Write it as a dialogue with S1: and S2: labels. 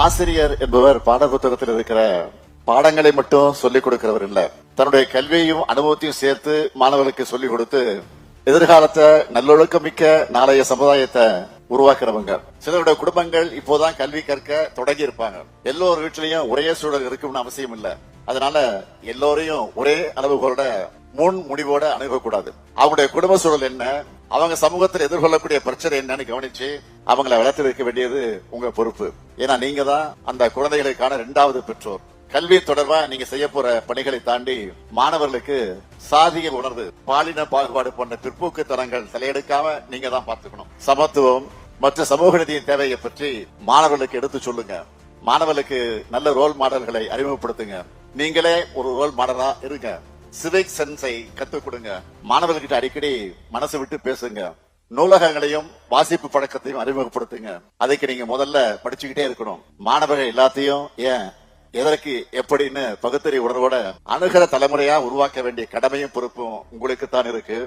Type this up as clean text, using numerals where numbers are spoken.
S1: ஆசிரியர் என்பவர் பாட புத்தகத்தில் இருக்கிற பாடங்களை மட்டும் சொல்லிக் கொடுக்கிறவர் இல்ல, தன்னுடைய கல்வியையும் அனுபவத்தையும் சேர்த்து மாணவர்களுக்கு சொல்லிக் கொடுத்து எதிர்காலத்தை நல்லொழுக்கம் மிக்க நாளைய சமுதாயத்தை உருவாக்குறவங்க. சிலருடைய குடும்பங்கள் இப்போதான் கல்வி கற்க தொடங்கி இருப்பாங்க. எல்லோரு வீட்டிலையும் ஒரே சூழல் இருக்கும்னு அவசியம் இல்ல. அதனால எல்லோரையும் ஒரே அளவுகளோட முன் முடிவோட அணுகக்கூடாது. அவங்களுடைய குடும்ப சூழல் என்ன, அவங்க சமூகத்தில் எதிர்கொள்ளக்கூடிய பிரச்சனை என்னன்னு கவனிச்சு அவங்களை வளர்த்து வைக்க வேண்டியது உங்க பொறுப்பு. ஏன்னா நீங்க தான் அந்த குழந்தைகளுக்கான 2வது பெற்றோர். கல்வி தொடர்பா நீங்க செய்ய போற பணிகளை தாண்டி மாணவர்களுக்கு சாதிய உணர்வு, பாலின பாகுபாடு போன்ற பிற்போக்கு தரங்கள் தலையெடுக்காம நீங்க தான் பார்த்துக்கணும். சமத்துவம் மற்றும் சமூக நீதியின் தேவையை பற்றி மாணவர்களுக்கு எடுத்து சொல்லுங்க. மாணவர்களுக்கு நல்ல ரோல் மாடல்களை அறிமுகப்படுத்துங்க. நீங்களே ஒரு ரோல் மாடலா இருங்க. சிவிக் சென்ஸை கத்துக் கொடுங்க. மாணவர்கிட்ட அடிக்கடி மனசு விட்டு பேசுங்க. நூலகங்களையும் வாசிப்பு பழக்கத்தையும் அறிமுகப்படுத்துங்க. அதுக்கு நீங்க முதல்ல படிச்சுக்கிட்டே இருக்கணும். மாணவர்கள் எல்லாத்தையும் ஏன், எதற்கு, எப்படின்னு பகுத்தறிவு உணர்வோட அணுகிற தலைமுறையா உருவாக்க வேண்டிய கடமையும் பொறுப்பும் உங்களுக்கு தான் இருக்கு.